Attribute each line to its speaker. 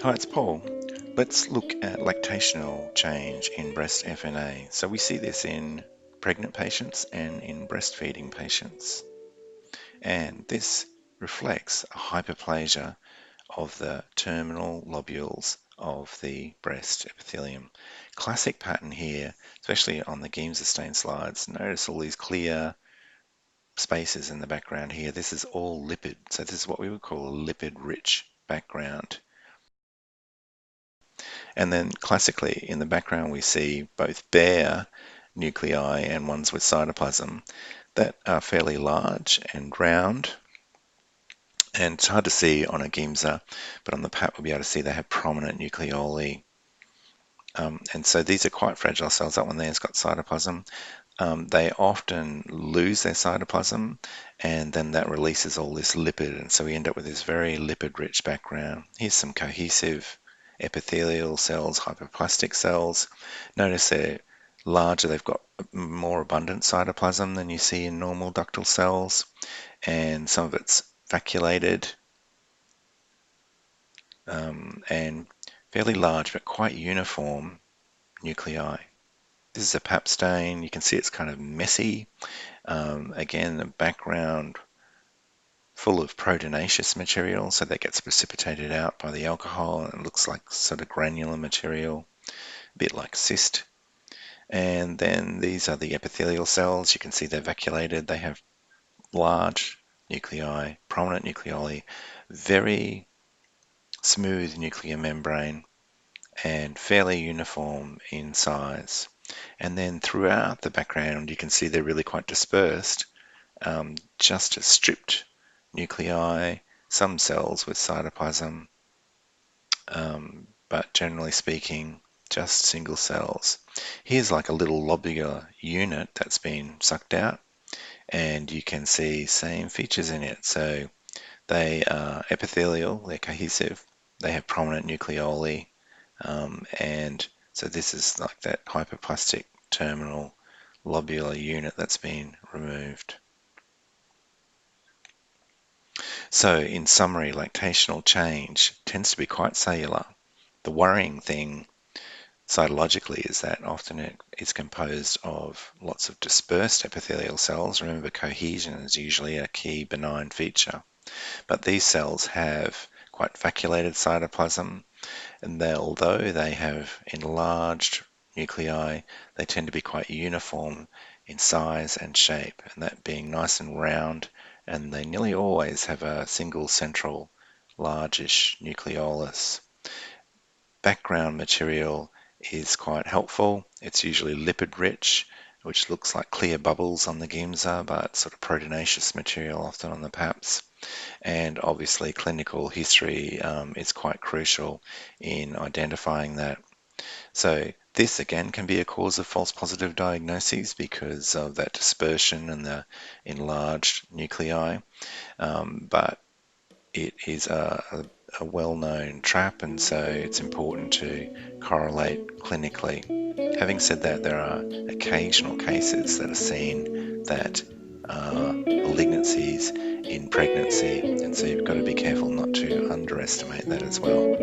Speaker 1: Hi, it's Paul. Let's look at lactational change in breast FNA. So we see this in pregnant patients and in breastfeeding patients. And this reflects a hyperplasia of the terminal lobules of the breast epithelium. Classic pattern here, especially on the Giemsa stain slides. Notice all these clear spaces in the background here. This is all lipid. So this is what we would call a lipid-rich background. And then classically in the background we see both bare nuclei and ones with cytoplasm that are fairly large and round. And it's hard to see on a Giemsa, but on the PAP we'll be able to see they have prominent nucleoli. And so these are quite fragile cells. That one there has got cytoplasm. They often lose their cytoplasm, and then that releases all this lipid, and so we end up with this very lipid-rich background. Here's some cohesive epithelial cells, hyperplastic cells. Notice they're larger, they've got more abundant cytoplasm than you see in normal ductal cells, and some of it's vacuolated and fairly large but quite uniform nuclei. This is a pap stain. You can see it's kind of messy. Again, the background full of proteinaceous material, so that gets precipitated out by the alcohol and it looks like sort of granular material, a bit like cyst. And then these are the epithelial cells. You can see they're vacuolated. They have large nuclei, prominent nucleoli, very smooth nuclear membrane, and fairly uniform in size. And then throughout the background, you can see they're really quite dispersed, just stripped nuclei, some cells with cytoplasm, but generally speaking, just single cells. Here's like a little lobular unit that's been sucked out, and you can see same features in it. So they are epithelial, they're cohesive, they have prominent nucleoli, and so this is like that hyperplastic terminal lobular unit that's been removed. So in summary, lactational change tends to be quite cellular. The worrying thing cytologically is that often it is composed of lots of dispersed epithelial cells. Remember, cohesion is usually a key benign feature. But these cells have quite vacuolated cytoplasm, and although they have enlarged nuclei, they tend to be quite uniform in size and shape, and that being nice and round, and they nearly always have a single central largish nucleolus. Background material is quite helpful. It's usually lipid rich, which looks like clear bubbles on the Giemsa, but sort of proteinaceous material often on the PAPs. And obviously clinical history is quite crucial in identifying that. So this again can be a cause of false positive diagnoses because of that dispersion and the enlarged nuclei, but it is a well-known trap, and so it's important to correlate clinically. Having said that, there are occasional cases that are seen that are malignancies in pregnancy, and so you've got to be careful not to underestimate that as well.